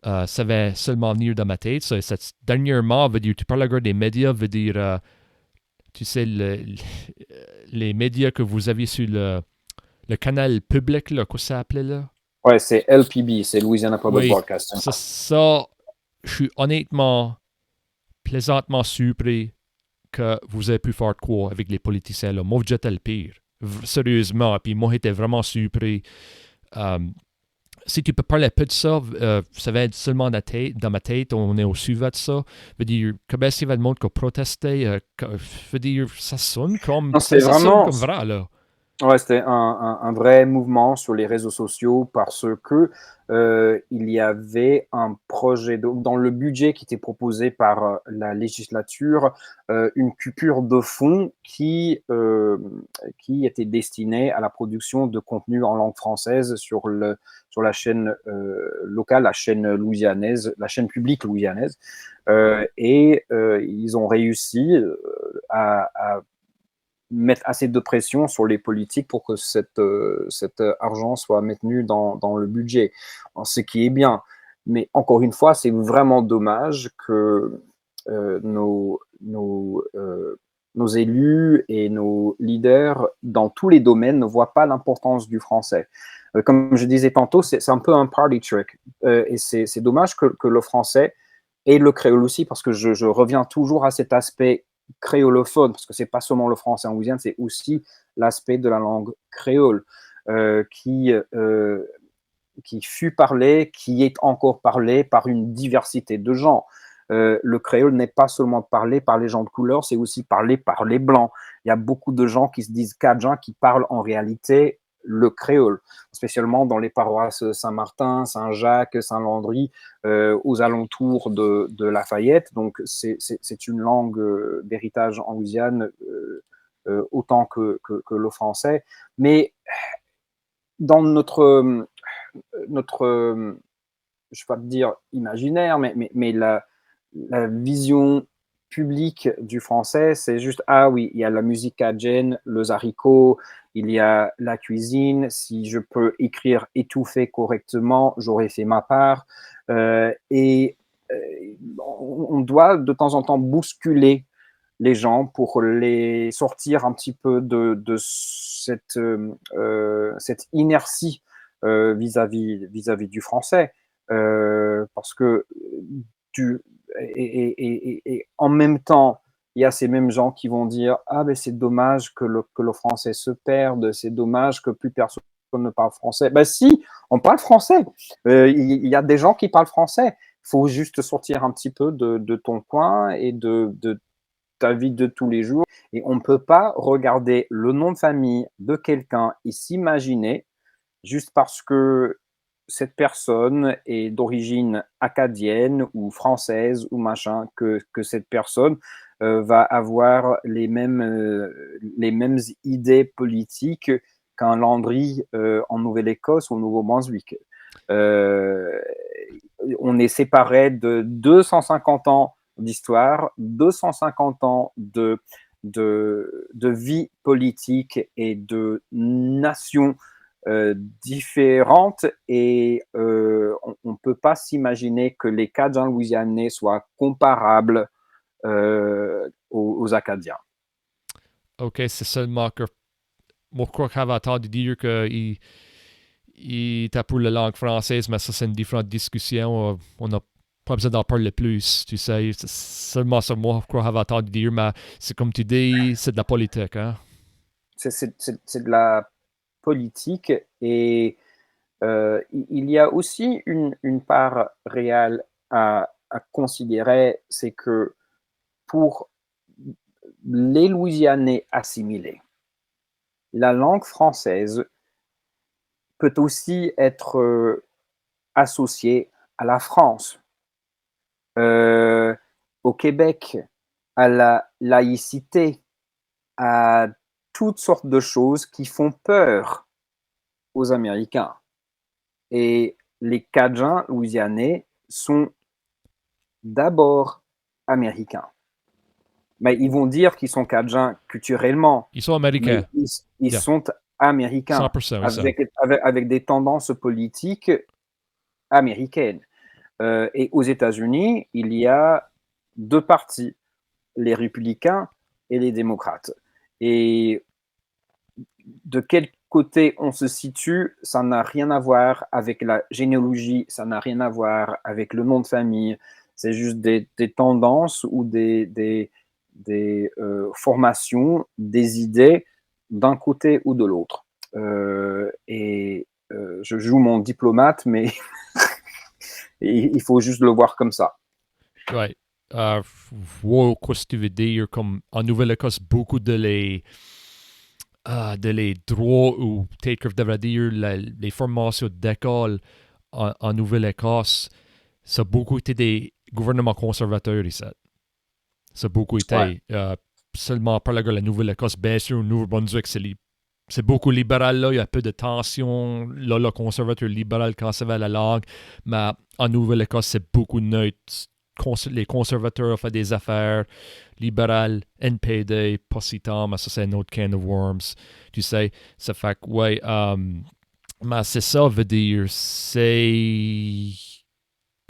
Ça va seulement venir dans ma tête. Ça, dernièrement, veut dire, tu parles encore des médias, veut dire, tu sais, les médias que vous aviez sur le canal public, là, quoi ça s'appelait là? Ouais, c'est LPB, c'est Louisiana Public Oui, Broadcasting. ça, je suis honnêtement, plaisantement surpris que vous avez pu faire de quoi avec les politiciens là. Moi, j'étais le pire. Sérieusement, puis moi, j'étais vraiment surpris. Euh, si tu peux parler un peu de ça, ça va être seulement dans ma tête, on est au suivant de ça. Je veux dire, comment est-ce qu'il y a de monde qui a protesté? Je veux dire, ça sonne comme, Non, c'est ça sonne vraiment, comme vrai, là. ouais, c'était un vrai mouvement sur les réseaux sociaux parce que il y avait un projet dans le budget qui était proposé par la législature, une coupure de fonds qui était destinée à la production de contenu en langue française sur la chaîne locale, la chaîne louisianaise, la chaîne publique louisianaise. Ils ont réussi à mettre assez de pression sur les politiques pour que cet argent soit maintenu dans le budget, ce qui est bien. Mais encore une fois, c'est vraiment dommage que nos élus et nos leaders dans tous les domaines ne voient pas l'importance du français. Comme je disais tantôt, c'est un peu un party trick. Et c'est dommage que le français et le créole aussi, parce que je reviens toujours à cet aspect créolophone, parce que c'est pas seulement le français en Louisiane, c'est aussi l'aspect de la langue créole qui fut parlé, qui est encore parlé par une diversité de gens. Le créole n'est pas seulement parlé par les gens de couleur, c'est aussi parlé par les blancs. Il y a beaucoup de gens qui se disent Cajun qui parlent en réalité le créole, spécialement dans les paroisses Saint-Martin, Saint-Jacques, Saint-Landry, aux alentours de Lafayette. Donc, c'est une langue d'héritage en Louisiane autant que le français. Mais dans notre je ne vais pas te dire imaginaire, mais la vision publique du français, c'est juste, ah oui, il y a la musique cajun, les haricots, il y a la cuisine, si je peux écrire étouffé correctement, j'aurais fait ma part. Et on doit de temps en temps bousculer les gens pour les sortir un petit peu de cette inertie vis-à-vis du français. Parce que tu, et en même temps, il y a ces mêmes gens qui vont dire ah ben c'est dommage que le français se perde, c'est dommage que plus personne ne parle français. Ben si, on parle français. Il y a des gens qui parlent français. Il faut juste sortir un petit peu de ton coin et de ta vie de tous les jours. Et on ne peut pas regarder le nom de famille de quelqu'un et s'imaginer juste parce que cette personne est d'origine acadienne ou française ou machin, que cette personne va avoir les mêmes idées politiques qu'un Landry en Nouvelle-Écosse ou au Nouveau-Brunswick. On est séparés de 250 ans d'histoire, 250 ans de vie politique et de nations différentes, et on ne peut pas s'imaginer que les Cajuns louisianais soient comparables aux Acadiens. OK, c'est seulement que moi, je crois que j'avais entendu dire qu'il était pour la langue française, mais ça, c'est une différente discussion. On n'a pas besoin d'en parler plus, tu sais. C'est seulement ça, moi, je crois que j'avais entendu dire, mais c'est comme tu dis, c'est de la politique, hein? C'est de la politique, et il y a aussi une part réelle à considérer, c'est que pour les Louisianais assimilés, la langue française peut aussi être associée à la France, au Québec, à la laïcité, à toutes sortes de choses qui font peur aux Américains. Et les Cajuns louisianais sont d'abord américains. Mais ils vont dire qu'ils sont Cajuns culturellement, Ils sont américains. mais ils Yeah. sont américains, 100%, ils sont. avec des tendances politiques américaines. Et aux États-Unis, il y a deux partis, les républicains et les démocrates. Et de quel côté on se situe, ça n'a rien à voir avec la généalogie, ça n'a rien à voir avec le nom de famille, c'est juste des tendances ou des formations, des idées d'un côté ou de l'autre. Je joue mon diplomate, mais il faut juste le voir comme ça. Ouais. Wow, qu'est-ce que tu veux dire? Comme en Nouvelle-Écosse, beaucoup de les droits, ou peut-être que je devrais dire les formations d'école en Nouvelle-Écosse, ça a beaucoup été des gouvernements conservateurs ici. Ça a beaucoup été. Seulement par la Nouvelle-Écosse, bien sûr, Nouveau-Brunswick, c'est beaucoup libéral là, il y a peu de tension. Là, le conservateur libéral quand ça va à la langue, mais en Nouvelle-Écosse, c'est beaucoup neutre. Les conservateurs ont fait des affaires libérales, NPD, pas si tant, mais ça, c'est un autre can of worms. Tu sais, ça fait que, ouais, mais c'est ça, veut dire, c'est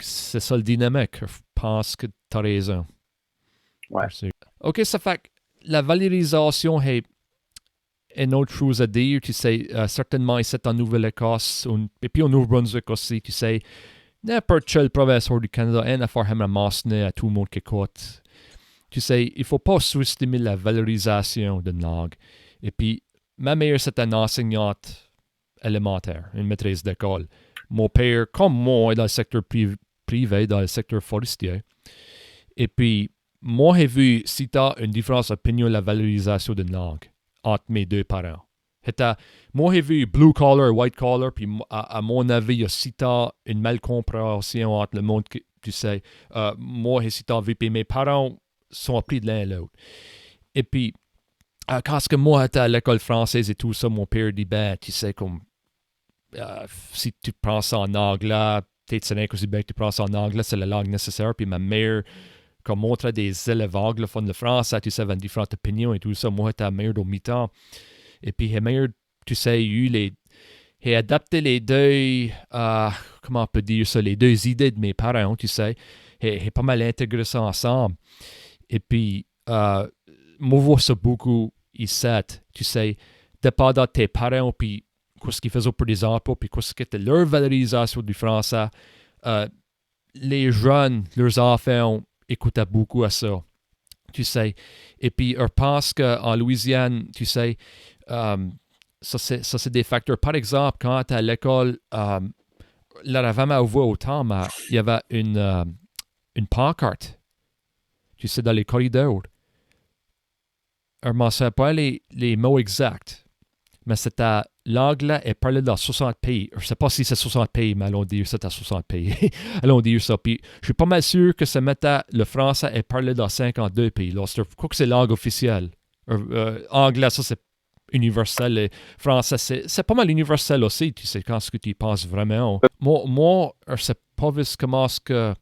ça le dynamique. Je pense que tu as raison. Ouais. OK, ça fait que la valorisation est une autre chose à dire, tu sais, certainement ici en Nouvelle-Écosse, et puis au Nouveau-Brunswick aussi, tu sais, n'importe quel professeur du Canada, une affaire à mentionner à tout le monde qui écoute. Tu sais, il ne faut pas sous-estimer la valorisation d'une langue. Et puis, ma mère, c'est une enseignante élémentaire, une maîtresse d'école. Mon père, comme moi, est dans le secteur privé, dans le secteur forestier. Et puis, moi, j'ai vu si tu as une différence d'opinion de la valorisation d'une langue entre mes deux parents. Moi, j'ai vu blue collar, white collar, puis à mon avis, il y a si t'as une malcompréhension entre le monde, tu sais. Moi, j'ai si t'as vu, puis mes parents sont appris de l'un et l'autre. Et puis, quand moi, j'étais à l'école française et tout ça, mon père dit, ben, tu sais, comme, si tu prends ça en anglais, peut-être c'est aussi bien que tu prends ça en anglais, c'est la langue nécessaire. Puis ma mère, comme montrait des élèves anglophones de France, tu sais, avaient différentes opinions et tout ça. Moi, j'étais meilleur au mi-temps. Et puis, j'ai tu sais, j'ai adapté les deux, comment on peut dire ça, les deux idées de mes parents, tu sais. J'ai pas mal intégré ça ensemble. Et puis, moi, je vois ça beaucoup ici, tu sais, dépendant de tes parents, puis qu'est-ce qu'ils faisaient pour des emplois, puis qu'est-ce qui était leur valorisation du français. Les jeunes, leurs enfants, écoutaient beaucoup à ça, tu sais. Et puis, je pense qu'en Louisiane, tu sais, ça, c'est des facteurs. Par exemple, quand tu es à l'école, là, avant ma voix autant, mais il y avait une pancarte, tu sais, dans les corridors. Je ne m'en sais pas les mots exacts, mais c'était l'anglais est parlé dans 60 pays. Je ne sais pas si c'est 60 pays, mais allons dire que c'était 60 pays. Allons dire ça. Puis je suis pas mal sûr que ça mettait le français est parlé dans 52 pays. Là, je crois que c'est langue officielle. Anglais, ça c'est universel. Et français, c'est pas mal universel aussi, tu sais, quand ce que tu y penses vraiment. Moi, je sais pas comment est-ce que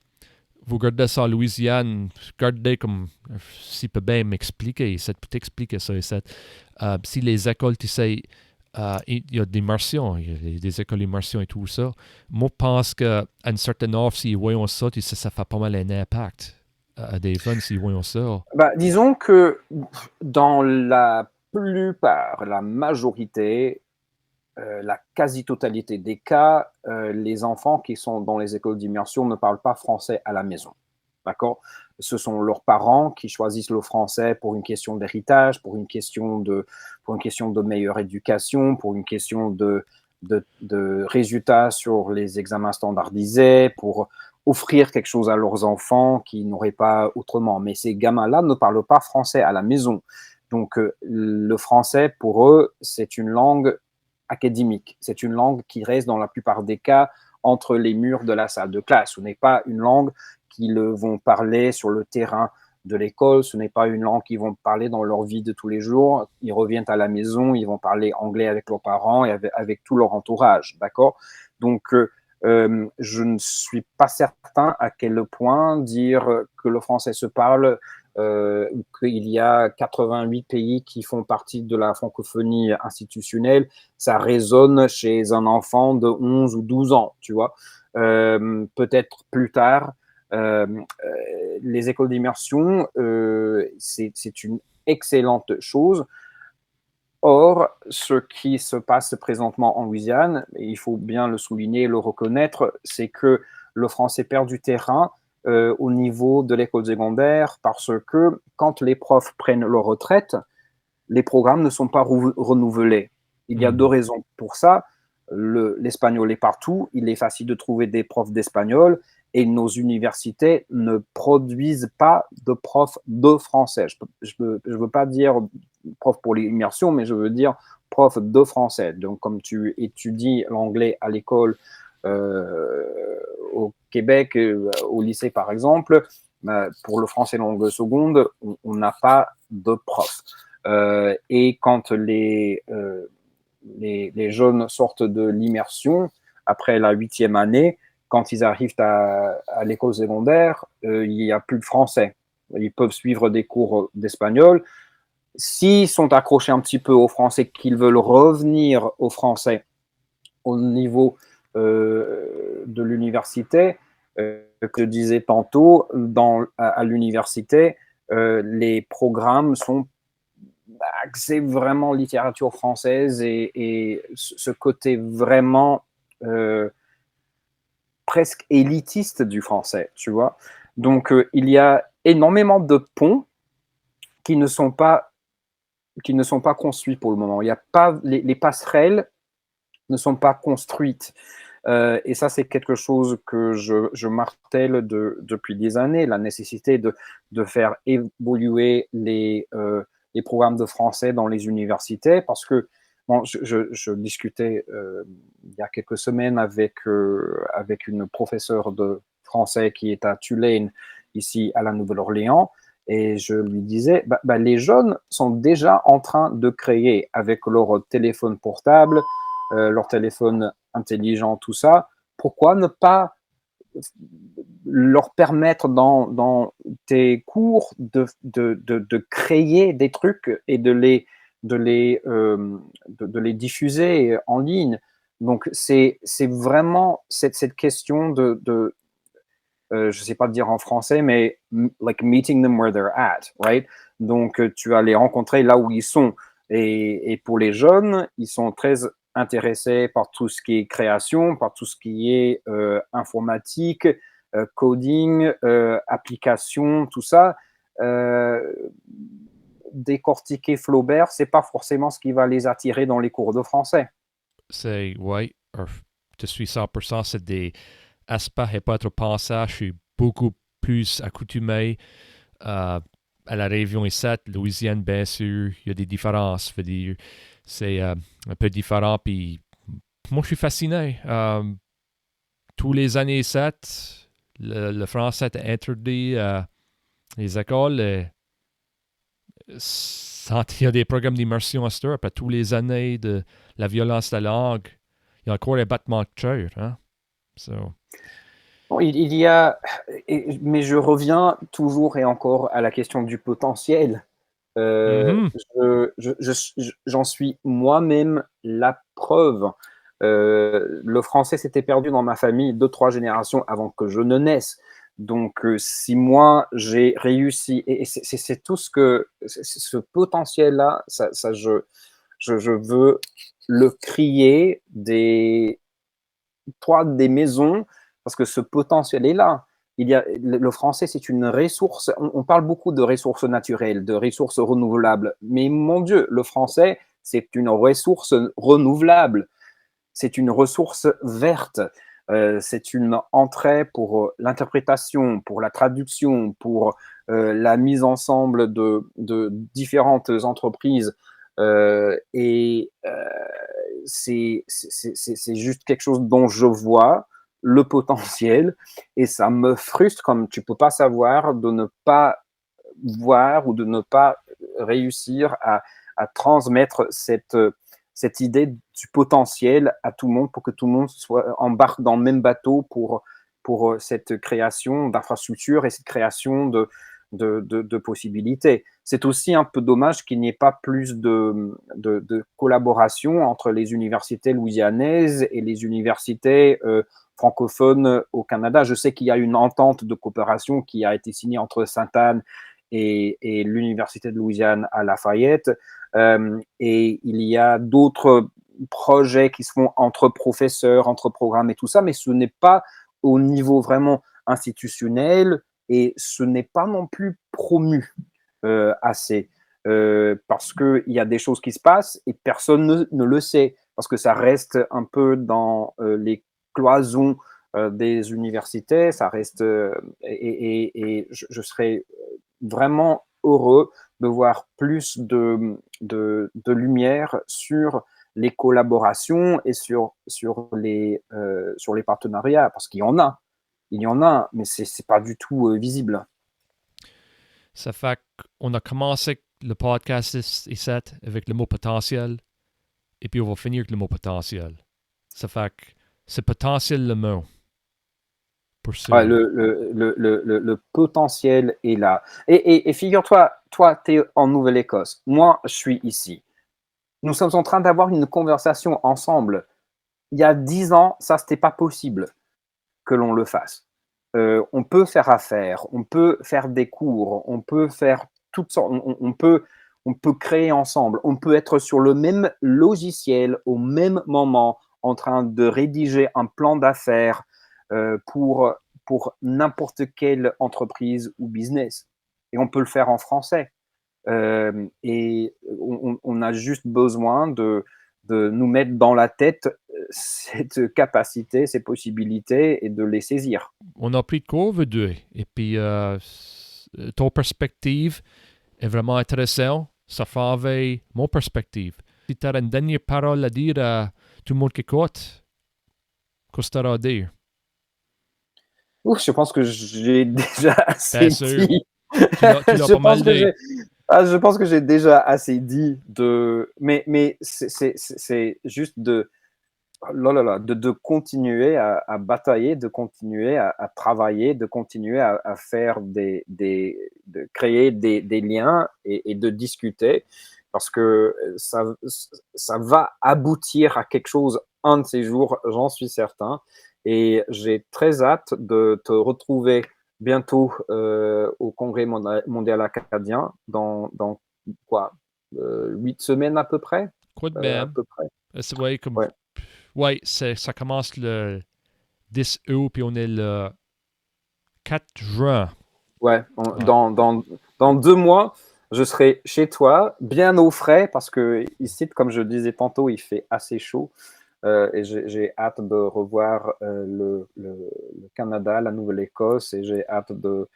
vous gardez ça en Louisiane, gardez comme, si peut bien m'expliquer, ça peut t'expliquer ça, si les écoles, tu sais, il y a des immersions, il y a des écoles d'immersion et tout ça, moi, je pense qu'à une certaine offre, si voyons ça, tu sais, ça fait pas mal un impact à des jeunes, si voyons ça. Bah, disons que dans la plupart, la majorité, la quasi-totalité des cas, les enfants qui sont dans les écoles d'immersion ne parlent pas français à la maison. D'accord? Ce sont leurs parents qui choisissent le français pour une question d'héritage, pour une question de meilleure éducation, pour une question de résultats sur les examens standardisés, pour offrir quelque chose à leurs enfants qui n'auraient pas autrement. Mais ces gamins-là ne parlent pas français à la maison. Donc, le français, pour eux, c'est une langue académique. C'est une langue qui reste dans la plupart des cas entre les murs de la salle de classe. Ce n'est pas une langue qu'ils vont parler sur le terrain de l'école, ce n'est pas une langue qu'ils vont parler dans leur vie de tous les jours. Ils reviennent à la maison, ils vont parler anglais avec leurs parents et avec tout leur entourage, d'accord? Donc, je ne suis pas certain à quel point dire que le français se parle qu'il y a 88 pays qui font partie de la francophonie institutionnelle, ça résonne chez un enfant de 11 ou 12 ans, tu vois. Peut-être plus tard, les écoles d'immersion, c'est une excellente chose. Or, ce qui se passe présentement en Louisiane, et il faut bien le souligner et le reconnaître, c'est que le français perd du terrain au niveau de l'école secondaire parce que quand les profs prennent leur retraite, les programmes ne sont pas renouvelés. Il y a deux raisons pour ça. L'espagnol est partout, il est facile de trouver des profs d'espagnol et nos universités ne produisent pas de profs de français. Je veux pas dire prof pour l'immersion, mais je veux dire prof de français. Donc, comme tu étudies l'anglais à l'école au Québec, au lycée par exemple, pour le français langue seconde, on n'a pas de prof. Et quand les jeunes sortent de l'immersion, après la 8e année, quand ils arrivent à l'école secondaire, il n'y a plus de français. Ils peuvent suivre des cours d'espagnol. S'ils sont accrochés un petit peu au français, qu'ils veulent revenir au français au niveau de l'université, que je disais tantôt, à l'université, les programmes sont axés vraiment littérature française et ce côté vraiment presque élitiste du français, tu vois. Donc, il y a énormément de ponts qui ne sont pas construits pour le moment. Il y a pas les passerelles ne sont pas construites. Et ça, c'est quelque chose que je martèle depuis des années, la nécessité de faire évoluer les programmes de français dans les universités, parce que bon, je discutais il y a quelques semaines avec une professeure de français qui est à Tulane, ici à la Nouvelle-Orléans, et je lui disais, les jeunes sont déjà en train de créer avec leur téléphone portable, leur téléphone intelligent, tout ça. Pourquoi ne pas leur permettre dans tes cours de créer des trucs et de les diffuser en ligne? Donc, c'est vraiment cette question je ne sais pas dire en français, mais like meeting them where they're at, right? Donc, tu vas les rencontrer là où ils sont. Et pour les jeunes, ils sont très intéressés par tout ce qui est création, par tout ce qui est informatique, coding, application, tout ça. Décortiquer Flaubert, c'est pas forcément ce qui va les attirer dans les cours de français. C'est, ouais, je suis 100%, c'est des aspects et pas trop pensés. Je suis beaucoup plus accoutumé à la région ici, Louisiane, bien sûr. Il y a des différences. Je veux dire, c'est un peu différent. Puis moi, je suis fasciné. Tous les années 7, le français était interdit les écoles. Il y a des programmes d'immersion à cette heure. Après tous les années de la violence de la langue, il y a encore un battement de cœur. Hein? So, Bon, il y a, mais je reviens toujours et encore à la question du potentiel. mhm. J'en suis moi-même la preuve. Le français s'était perdu dans ma famille 2-3 générations avant que je ne naisse. Donc, si moi j'ai réussi, et c'est tout ce potentiel-là, je veux le crier des toits des maisons, parce que ce potentiel est là. Le français, c'est une ressource. On parle beaucoup de ressources naturelles, de ressources renouvelables. Mais mon Dieu, le français, c'est une ressource renouvelable. C'est une ressource verte. C'est une entrée pour l'interprétation, pour la traduction, pour la mise ensemble de différentes entreprises. C'est juste quelque chose dont je vois le potentiel et ça me frustre comme tu peux pas savoir de ne pas voir ou de ne pas réussir à transmettre cette idée du potentiel à tout le monde pour que tout le monde embarque dans le même bateau pour cette création d'infrastructures et cette création de possibilités. C'est aussi un peu dommage qu'il n'y ait pas plus de collaboration entre les universités louisianaises et les universités francophones au Canada. Je sais qu'il y a une entente de coopération qui a été signée entre Sainte-Anne et l'Université de Louisiane à Lafayette. Et il y a d'autres projets qui se font entre professeurs, entre programmes et tout ça, mais ce n'est pas au niveau vraiment institutionnel et ce n'est pas non plus promu assez. Parce qu'il y a des choses qui se passent et personne ne le sait, parce que ça reste un peu dans les cloisons des universités, ça reste, et je serais vraiment heureux de voir plus de lumière sur les collaborations et sur les partenariats, parce il y en a, mais c'est pas du tout visible. Ça fait qu'on a commencé le podcast ici avec le mot potentiel et puis on va finir avec le mot potentiel. Ça fait que c'est potentiel le mot. Pour Ouais, sûr. le potentiel est là. Et figure-toi, toi, tu es en Nouvelle-Écosse. Moi, je suis ici. Nous sommes en train d'avoir une conversation ensemble. Il y a 10 ans, ça, c'était pas possible que l'on le fasse. On peut faire affaire, on peut faire des cours, on peut faire toutes sortes, on peut créer ensemble, on peut être sur le même logiciel au même moment en train de rédiger un plan d'affaires euh, pour, pour n'importe quelle entreprise ou business. Et on peut le faire en français. Et on a juste besoin de nous mettre dans la tête cette capacité, ces possibilités et de les saisir. On a pris de cours, vous deux. Et puis, ton perspective est vraiment intéressante. Ça fait avec mon perspective. Si tu as une dernière parole à dire à tout le monde qui écoute, qu'est-ce que tu as à dire? Ouf, je pense que j'ai déjà Bien assez sûr, dit. tu l'as pas mal dit. Je pense que j'ai déjà assez dit mais c'est juste de continuer à batailler, de continuer à travailler, de continuer à faire de créer des liens et de discuter parce que ça va aboutir à quelque chose un de ces jours, j'en suis certain. Et j'ai très hâte de te retrouver bientôt au Congrès mondial acadien dans quoi, 8 semaines à peu près, Quoi de à même? peu près. C'est ouais, comme, Ouais. ouais, ça commence le 10 août, puis on est le 4 juin. Ouais, Ah, dans 2 mois, je serai chez toi, bien au frais, parce que ici, comme je disais tantôt, il fait assez chaud. Et j'ai hâte de revoir le Canada, la Nouvelle-Écosse, et j'ai hâte de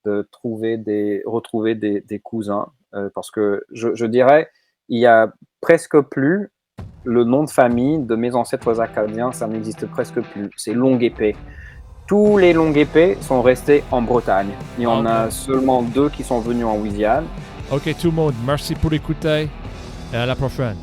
retrouver des cousins. Parce que je dirais, il y a presque plus. Le nom de famille de mes ancêtres acadiens, ça n'existe presque plus. C'est Longue Épée. Tous les Longues Épées sont restés en Bretagne. Il y en a seulement 2 qui sont venus en Louisiane. OK, tout le monde, merci pour écouter et à la prochaine.